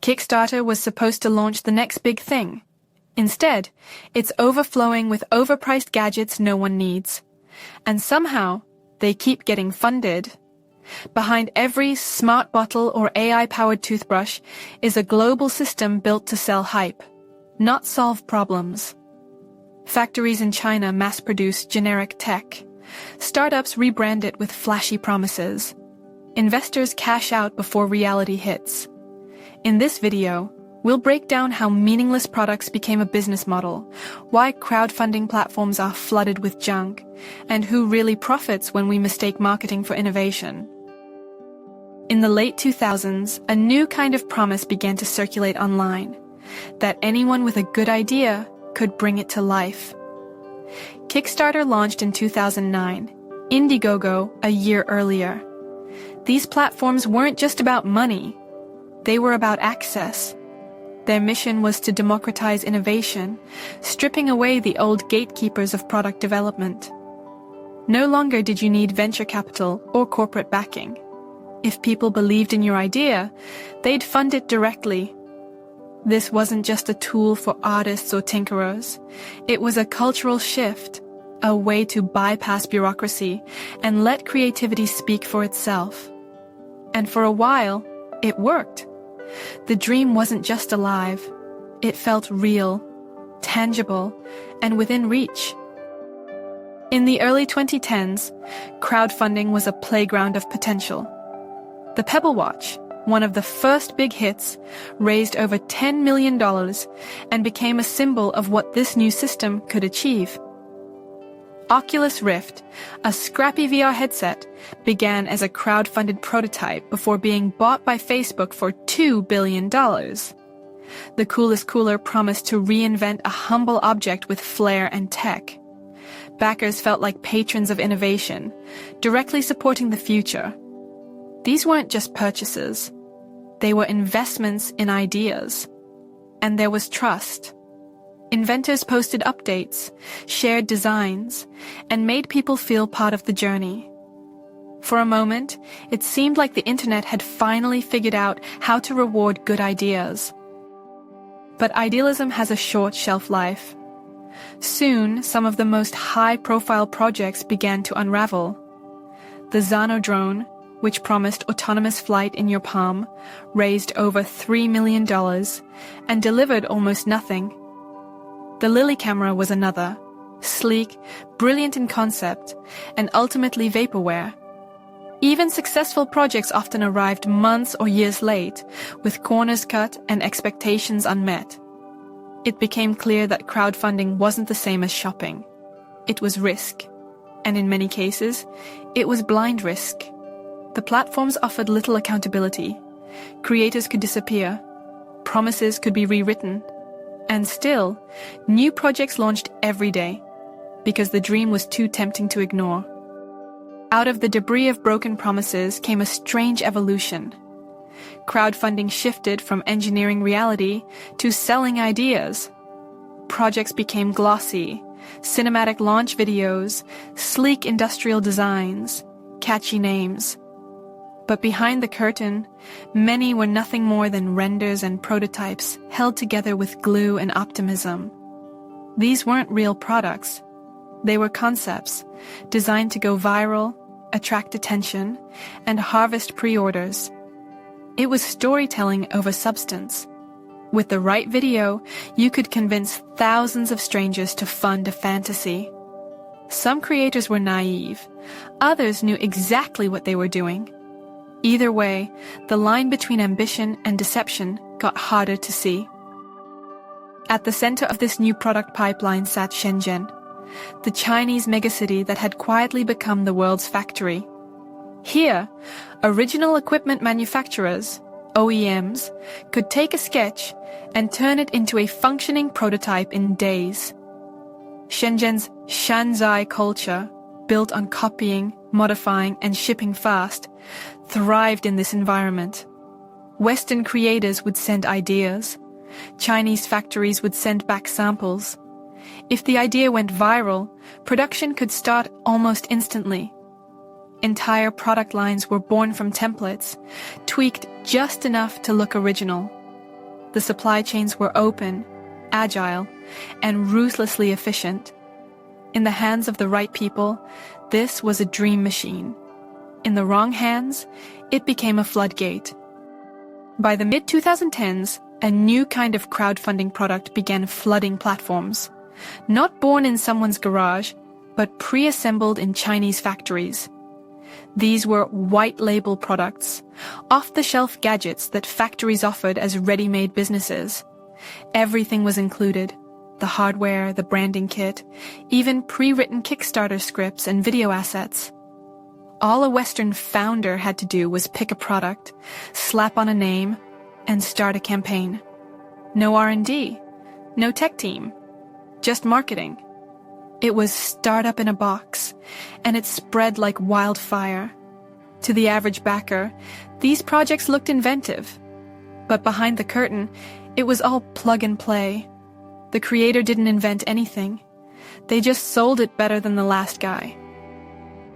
Kickstarter was supposed to launch the next big thing. Instead, it's overflowing with overpriced gadgets no one needs. And somehow, they keep getting funded. Behind every smart bottle or AI-powered toothbrush is a global system built to sell hype, not solve problems. Factories in China mass-produce generic tech. Startups rebrand it with flashy promises. Investors cash out before reality hits. In this video, we'll break down how meaningless products became a business model, why crowdfunding platforms are flooded with junk, and who really profits when we mistake marketing for innovation. In the late 2000s, a new kind of promise began to circulate online, that anyone with a good idea could bring it to life. Kickstarter launched in 2009, Indiegogo a year earlier. These platforms weren't just about money, they were about access. Their mission was to democratize innovation, stripping away the old gatekeepers of product development. No longer did you need venture capital or corporate backing. If people believed in your idea, they'd fund it directly. This wasn't just a tool for artists or tinkerers. It was a cultural shift, a way to bypass bureaucracy and let creativity speak for itself. And for a while, it worked. The dream wasn't just alive. It felt real, tangible, and within reach. In the early 2010s, crowdfunding was a playground of potential. The Pebble Watch, one of the first big hits, raised over $10 million and became a symbol of what this new system could achieve. Oculus Rift, a scrappy VR headset, began as a crowd-funded prototype before being bought by Facebook for $2 billion. The Coolest Cooler promised to reinvent a humble object with flair and tech. Backers felt like patrons of innovation, directly supporting the future. These weren't just purchases. They were investments in ideas. And there was trust. Inventors posted updates, shared designs, and made people feel part of the journey. For a moment, it seemed like the internet had finally figured out how to reward good ideas. But idealism has a short shelf life. Soon, some of the most high-profile projects began to unravel. The Xano drone, which promised autonomous flight in your palm, raised over $3 million and delivered almost nothing. The Lily camera was another, sleek, brilliant in concept, and ultimately vaporware. Even successful projects often arrived months or years late, with corners cut and expectations unmet. It became clear that crowdfunding wasn't the same as shopping. It was risk, and in many cases, it was blind risk. The platforms offered little accountability. Creators could disappear. Promises could be rewritten. And still, new projects launched every day, because the dream was too tempting to ignore. Out of the debris of broken promises came a strange evolution. Crowdfunding shifted from engineering reality to selling ideas. Projects became glossy, cinematic launch videos, sleek industrial designs, catchy names. But behind the curtain, many were nothing more than renders and prototypes held together with glue and optimism. These weren't real products. They were concepts designed to go viral, attract attention, and harvest pre-orders. It was storytelling over substance. With the right video, you could convince thousands of strangers to fund a fantasy. Some creators were naive. Others knew exactly what they were doing. Either way, the line between ambition and deception got harder to see. At the center of this new product pipeline sat Shenzhen, the Chinese megacity that had quietly become the world's factory. Here, original equipment manufacturers, OEMs, could take a sketch and turn it into a functioning prototype in days. Shenzhen's Shanzai culture, built on copying, modifying, and shipping fast, thrived in this environment. Western creators would send ideas. Chinese factories would send back samples. If the idea went viral, production could start almost instantly. Entire product lines were born from templates, tweaked just enough to look original. The supply chains were open, agile, and ruthlessly efficient. In the hands of the right people, this was a dream machine. In the wrong hands, it became a floodgate. By the mid-2010s, a new kind of crowdfunding product began flooding platforms. Not born in someone's garage, but pre-assembled in Chinese factories. These were white-label products, off-the-shelf gadgets that factories offered as ready-made businesses. Everything was included: the hardware, the branding kit, even pre-written Kickstarter scripts and video assets. All a Western founder had to do was pick a product, slap on a name, and start a campaign. No R&D, no tech team, just marketing. It was startup in a box, and it spread like wildfire. To the average backer, these projects looked inventive. But behind the curtain, it was all plug and play. The creator didn't invent anything. They just sold it better than the last guy.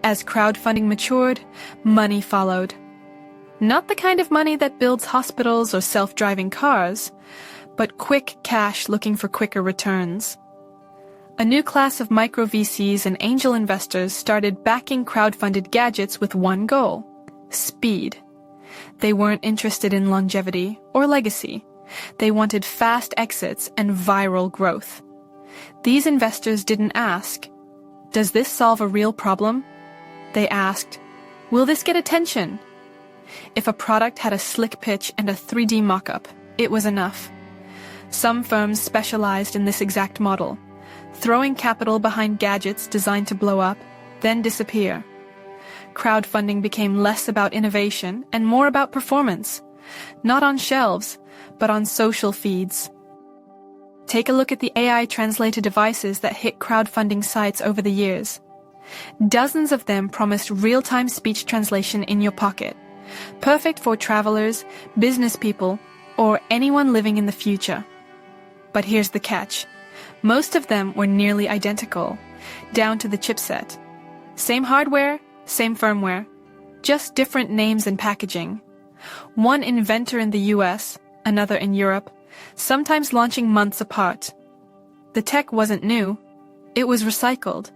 As crowdfunding matured, money followed. Not the kind of money that builds hospitals or self-driving cars, but quick cash looking for quicker returns. A new class of micro VCs and angel investors started backing crowdfunded gadgets with one goal: speed. They weren't interested in longevity or legacy. They wanted fast exits and viral growth. These investors didn't ask, "Does this solve a real problem?" They asked, "Will this get attention?" If a product had a slick pitch and a 3D mock-up, it was enough. Some firms specialized in this exact model, throwing capital behind gadgets designed to blow up, then disappear. Crowdfunding became less about innovation and more about performance, not on shelves, but on social feeds. Take a look at the AI translator devices that hit crowdfunding sites over the years. Dozens of them promised real-time speech translation in your pocket, perfect for travelers, business people, or anyone living in the future. But here's the catch. Most of them were nearly identical, down to the chipset. Same hardware, same firmware, just different names and packaging. One inventor in the US, another in Europe, sometimes launching months apart. The tech wasn't new, it was recycled.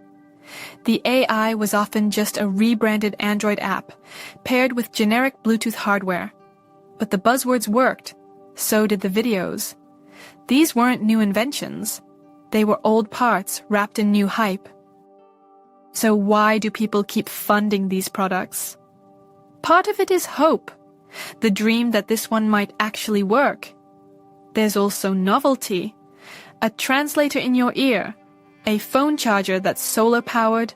The AI was often just a rebranded Android app, paired with generic Bluetooth hardware. But the buzzwords worked, so did the videos. These weren't new inventions. They were old parts wrapped in new hype. So why do people keep funding these products? Part of it is hope, the dream that this one might actually work. There's also novelty, a translator in your ear, a phone charger that's solar-powered,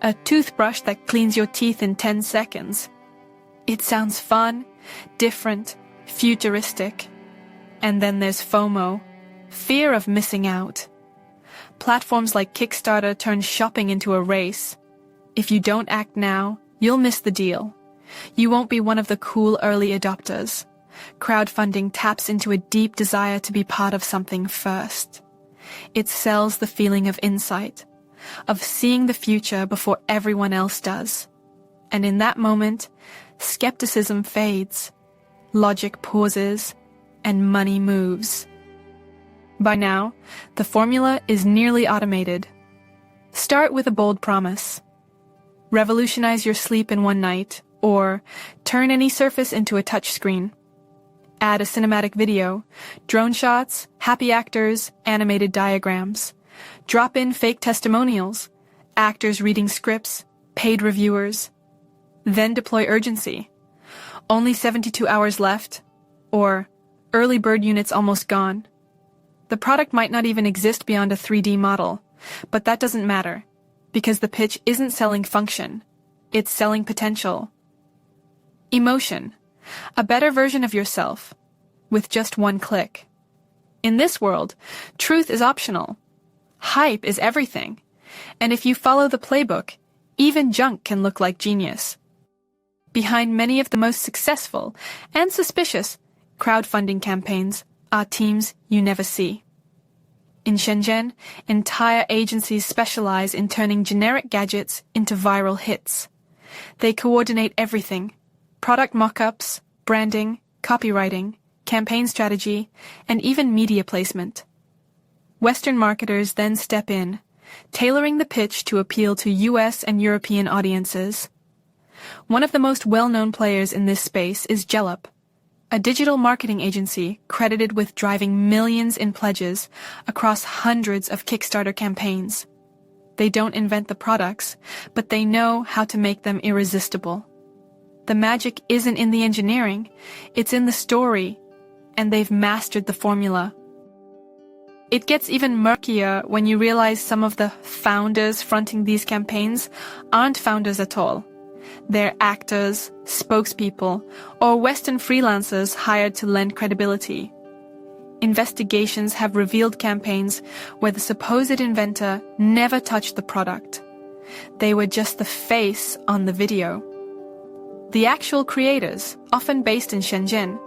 a toothbrush that cleans your teeth in 10 seconds. It sounds fun, different, futuristic. And then there's FOMO, fear of missing out. Platforms like Kickstarter turn shopping into a race. If you don't act now, you'll miss the deal. You won't be one of the cool early adopters. Crowdfunding taps into a deep desire to be part of something first. It sells the feeling of insight, of seeing the future before everyone else does. And in that moment, skepticism fades, logic pauses, and money moves. By now, the formula is nearly automated. Start with a bold promise. Revolutionize your sleep in one night, or turn any surface into a touchscreen. Add a cinematic video, drone shots, happy actors, animated diagrams. Drop in fake testimonials, actors reading scripts, paid reviewers. Then deploy urgency. Only 72 hours left, or early bird units almost gone. The product might not even exist beyond a 3D model, but that doesn't matter, because the pitch isn't selling function, it's selling potential. Emotion, a better version of yourself, with just one click. In this world, truth is optional. Hype is everything. And if you follow the playbook, even junk can look like genius. Behind many of the most successful and suspicious crowdfunding campaigns are teams you never see. In Shenzhen, entire agencies specialize in turning generic gadgets into viral hits. They coordinate everything: product mock-ups, branding, copywriting, campaign strategy, and even media placement. Western marketers then step in, tailoring the pitch to appeal to US and European audiences. One of the most well-known players in this space is Jellup, a digital marketing agency credited with driving millions in pledges across hundreds of Kickstarter campaigns. They don't invent the products, but they know how to make them irresistible. The magic isn't in the engineering, it's in the story, and they've mastered the formula. It gets even murkier when you realize some of the founders fronting these campaigns aren't founders at all. They're actors, spokespeople, or Western freelancers hired to lend credibility. Investigations have revealed campaigns where the supposed inventor never touched the product. They were just the face on the video. The actual creators, often based in Shenzhen,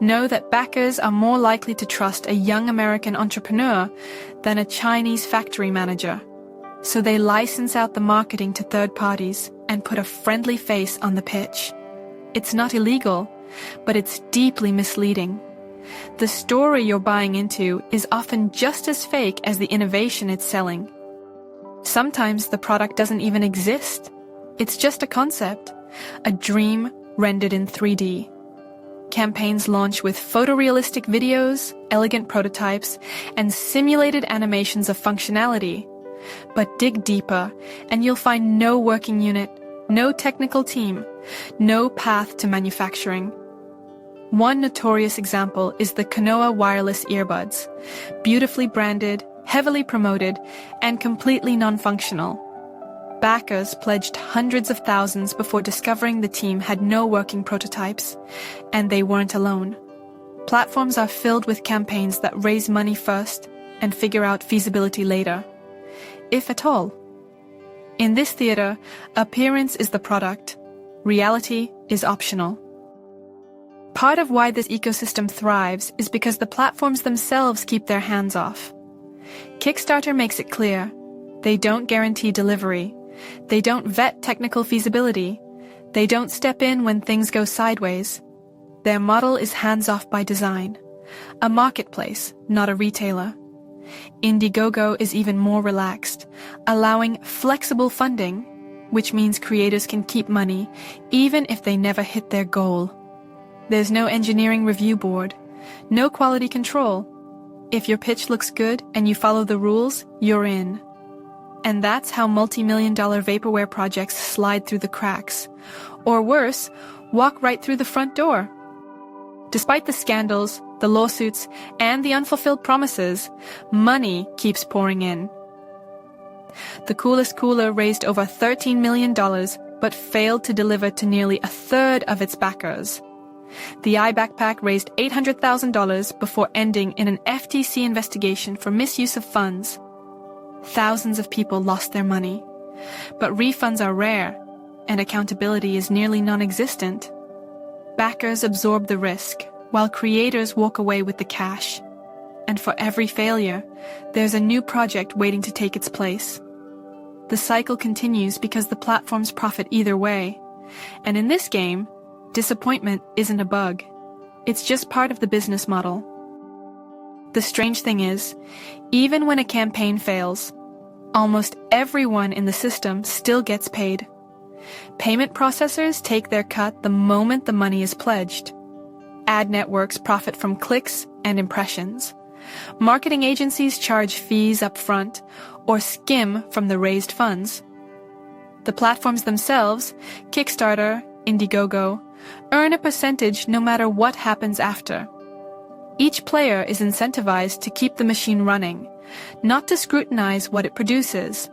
know that backers are more likely to trust a young American entrepreneur than a Chinese factory manager. So they license out the marketing to third parties and put a friendly face on the pitch. It's not illegal, but it's deeply misleading. The story you're buying into is often just as fake as the innovation it's selling. Sometimes the product doesn't even exist. It's just a concept, a dream rendered in 3D. Campaigns launch with photorealistic videos, elegant prototypes, and simulated animations of functionality. But dig deeper, and you'll find no working unit, no technical team, no path to manufacturing. One notorious example is the Kanoa wireless earbuds, beautifully branded, heavily promoted, and completely non-functional. Backers pledged hundreds of thousands before discovering the team had no working prototypes, and they weren't alone. Platforms are filled with campaigns that raise money first and figure out feasibility later, if at all. In this theater, appearance is the product, reality is optional. Part of why this ecosystem thrives is because the platforms themselves keep their hands off. Kickstarter makes it clear, they don't guarantee delivery. They don't vet technical feasibility. They don't step in when things go sideways. Their model is hands-off by design. A marketplace, not a retailer. Indiegogo is even more relaxed, allowing flexible funding, which means creators can keep money even if they never hit their goal. There's no engineering review board, no quality control. If your pitch looks good and you follow the rules, you're in. And that's how multi-million-dollar vaporware projects slide through the cracks. Or worse, walk right through the front door. Despite the scandals, the lawsuits, and the unfulfilled promises, money keeps pouring in. The Coolest Cooler raised over $13 million, but failed to deliver to nearly a third of its backers. The iBackpack raised $800,000 before ending in an FTC investigation for misuse of funds. Thousands of people lost their money, but refunds are rare, and accountability is nearly non-existent. Backers absorb the risk, while creators walk away with the cash. And for every failure, there's a new project waiting to take its place. The cycle continues because the platforms profit either way, and in this game, disappointment isn't a bug. It's just part of the business model. The strange thing is, even when a campaign fails, almost everyone in the system still gets paid. Payment processors take their cut the moment the money is pledged. Ad networks profit from clicks and impressions. Marketing agencies charge fees up front or skim from the raised funds. The platforms themselves, Kickstarter, Indiegogo, earn a percentage no matter what happens after. Each player is incentivized to keep the machine running, not to scrutinize what it produces.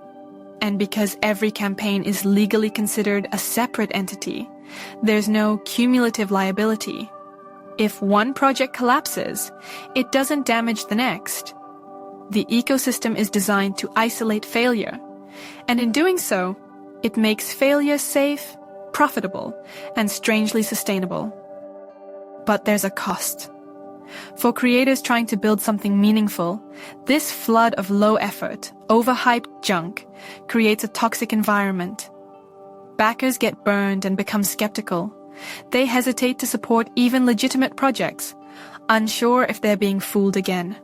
And because every campaign is legally considered a separate entity, there's no cumulative liability. If one project collapses, it doesn't damage the next. The ecosystem is designed to isolate failure, and in doing so, it makes failure safe, profitable, and strangely sustainable. But there's a cost. For creators trying to build something meaningful, this flood of low-effort, overhyped junk creates a toxic environment. Backers get burned and become skeptical. They hesitate to support even legitimate projects, unsure if they're being fooled again.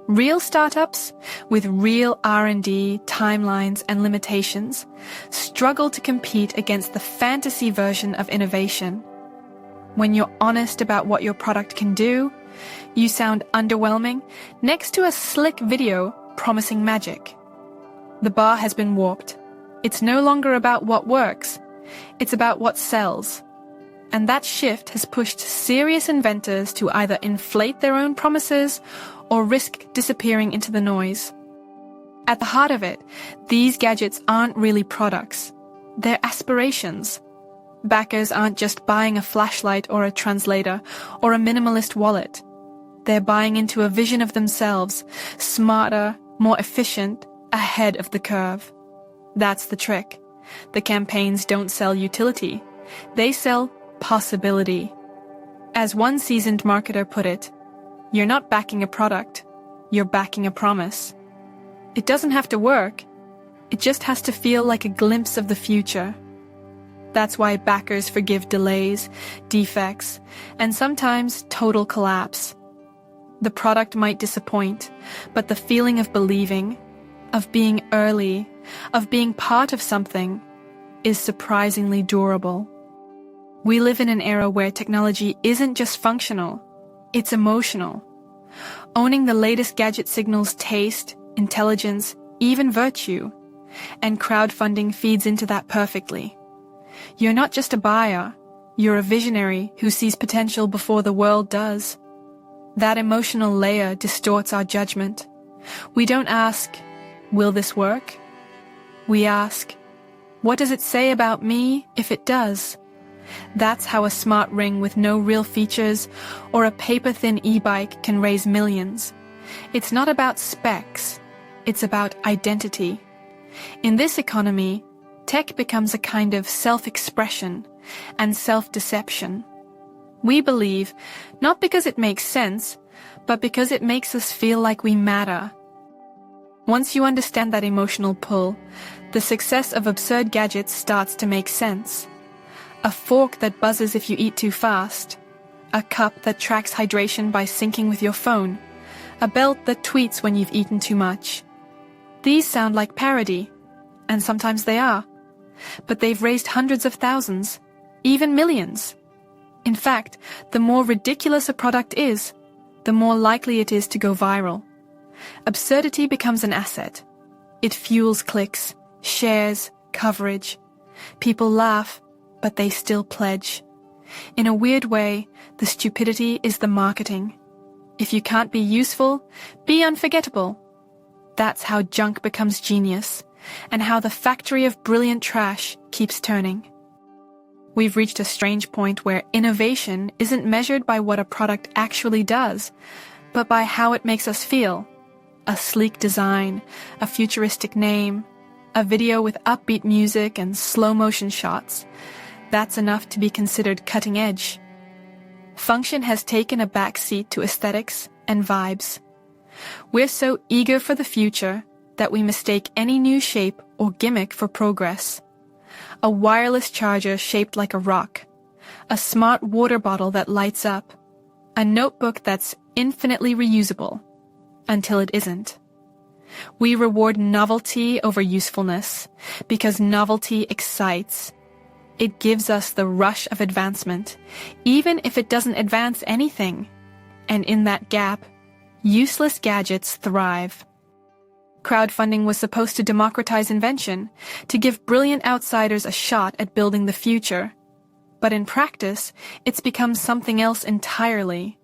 Real startups, with real R&D, timelines, and limitations, struggle to compete against the fantasy version of innovation. When you're honest about what your product can do, you sound underwhelming next to a slick video promising magic. The bar has been warped. It's no longer about what works. It's about what sells. And that shift has pushed serious inventors to either inflate their own promises or risk disappearing into the noise. At the heart of it, these gadgets aren't really products. They're aspirations. Backers aren't just buying a flashlight or a translator or a minimalist wallet. They're buying into a vision of themselves, smarter, more efficient, ahead of the curve. That's the trick. The campaigns don't sell utility. They sell possibility. As one seasoned marketer put it, you're not backing a product, you're backing a promise. It doesn't have to work. It just has to feel like a glimpse of the future. That's why backers forgive delays, defects, and sometimes total collapse. The product might disappoint, but the feeling of believing, of being early, of being part of something, is surprisingly durable. We live in an era where technology isn't just functional, it's emotional. Owning the latest gadget signals taste, intelligence, even virtue, and crowdfunding feeds into that perfectly. You're not just a buyer, you're a visionary who sees potential before the world does. That emotional layer distorts our judgment. We don't ask, will this work? We ask, what does it say about me if it does? That's how a smart ring with no real features or a paper-thin e-bike can raise millions. It's not about specs, it's about identity. In this economy, tech becomes a kind of self-expression and self-deception. We believe, not because it makes sense, but because it makes us feel like we matter. Once you understand that emotional pull, the success of absurd gadgets starts to make sense. A fork that buzzes if you eat too fast. A cup that tracks hydration by syncing with your phone. A belt that tweets when you've eaten too much. These sound like parody, and sometimes they are. But they've raised hundreds of thousands, even millions. In fact, the more ridiculous a product is, the more likely it is to go viral. Absurdity becomes an asset. It fuels clicks, shares, coverage. People laugh, but they still pledge. In a weird way, the stupidity is the marketing. If you can't be useful, be unforgettable. That's how junk becomes genius, and how the factory of brilliant trash keeps turning. We've reached a strange point where innovation isn't measured by what a product actually does, but by how it makes us feel. A sleek design, a futuristic name, a video with upbeat music and slow-motion shots. That's enough to be considered cutting edge. Function has taken a back seat to aesthetics and vibes. We're so eager for the future that we mistake any new shape or gimmick for progress. A wireless charger shaped like a rock, a smart water bottle that lights up, a notebook that's infinitely reusable, until it isn't. We reward novelty over usefulness because novelty excites. It gives us the rush of advancement, even if it doesn't advance anything. And in that gap, useless gadgets thrive. Crowdfunding was supposed to democratize invention, to give brilliant outsiders a shot at building the future. But in practice, it's become something else entirely.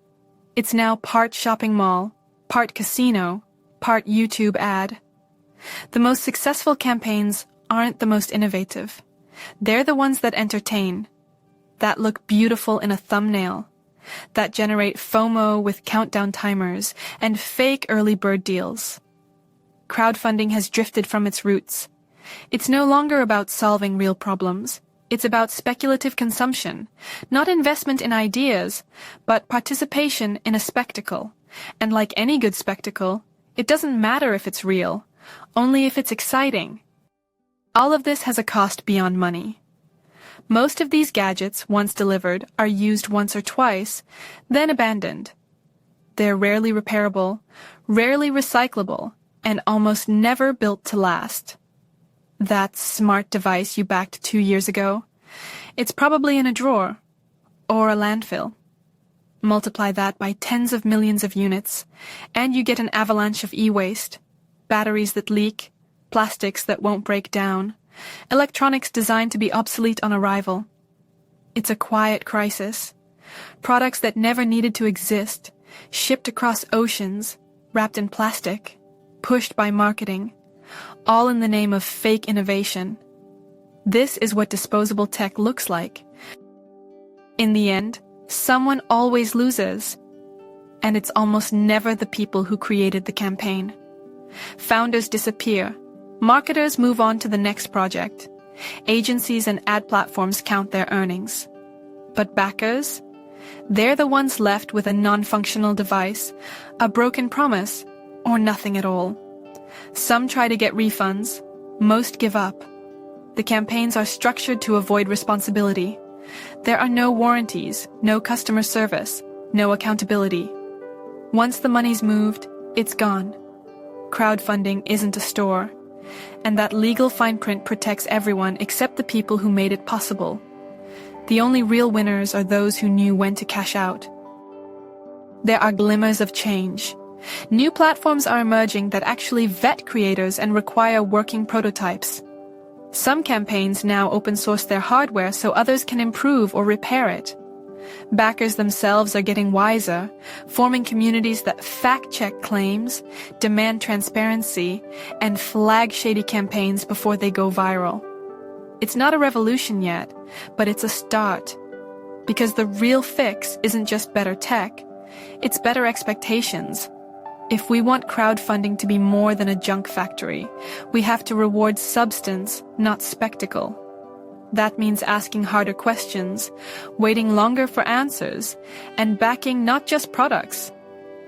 It's now part shopping mall, part casino, part YouTube ad. The most successful campaigns aren't the most innovative. They're the ones that entertain, that look beautiful in a thumbnail, that generate FOMO with countdown timers and fake early bird deals. Crowdfunding has drifted from its roots. It's no longer about solving real problems. It's about speculative consumption, not investment in ideas, but participation in a spectacle. And like any good spectacle, it doesn't matter if it's real, only if it's exciting. All of this has a cost beyond money. Most of these gadgets, once delivered, are used once or twice, then abandoned. They're rarely repairable, rarely recyclable, and almost never built to last. That smart device you backed 2 years ago, it's probably in a drawer or a landfill. Multiply that by tens of millions of units, and you get an avalanche of e-waste, batteries that leak, plastics that won't break down, electronics designed to be obsolete on arrival. It's a quiet crisis. Products that never needed to exist, shipped across oceans, wrapped in plastic, pushed by marketing, all in the name of fake innovation. This is what disposable tech looks like. In the end, someone always loses, and it's almost never the people who created the campaign. Founders disappear, marketers move on to the next project, agencies and ad platforms count their earnings. But backers? They're the ones left with a non-functional device, a broken promise, or nothing at all. Some try to get refunds, most give up. The campaigns are structured to avoid responsibility. There are no warranties, no customer service, no accountability. Once the money's moved, it's gone. Crowdfunding isn't a store, and that legal fine print protects everyone except the people who made it possible. The only real winners are those who knew when to cash out. There are glimmers of change. New platforms are emerging that actually vet creators and require working prototypes. Some campaigns now open source their hardware so others can improve or repair it. Backers themselves are getting wiser, forming communities that fact-check claims, demand transparency, and flag shady campaigns before they go viral. It's not a revolution yet, but it's a start. Because the real fix isn't just better tech, it's better expectations. If we want crowdfunding to be more than a junk factory, we have to reward substance, not spectacle. That means asking harder questions, waiting longer for answers, and backing not just products,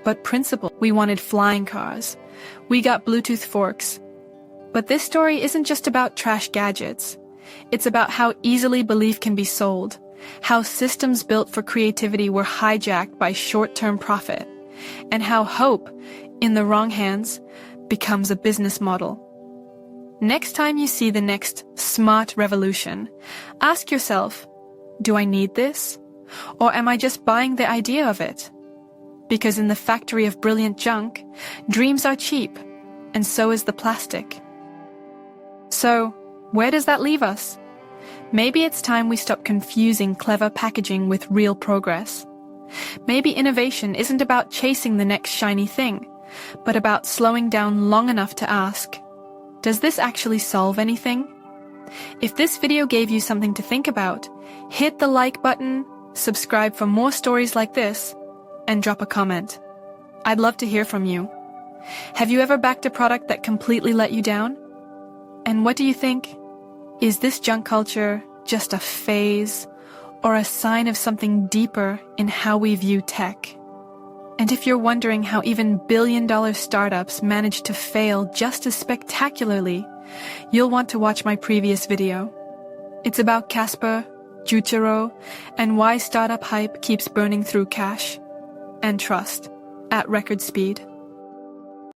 but principle. We wanted flying cars. We got Bluetooth forks. But this story isn't just about trash gadgets. It's about how easily belief can be sold, how systems built for creativity were hijacked by short-term profit, and how hope, in the wrong hands, becomes a business model. Next time you see the next smart revolution, ask yourself, do I need this? Or am I just buying the idea of it? Because in the factory of brilliant junk, dreams are cheap, and so is the plastic. So, where does that leave us? Maybe it's time we stop confusing clever packaging with real progress. Maybe innovation isn't about chasing the next shiny thing, but about slowing down long enough to ask, does this actually solve anything? If this video gave you something to think about, hit the like button, subscribe for more stories like this, and drop a comment. I'd love to hear from you. Have you ever backed a product that completely let you down? And what do you think? Is this junk culture just a phase or a sign of something deeper in how we view tech? And if you're wondering how even billion-dollar startups manage to fail just as spectacularly, you'll want to watch my previous video. It's about Casper, Jutero, and why startup hype keeps burning through cash and trust at record speed.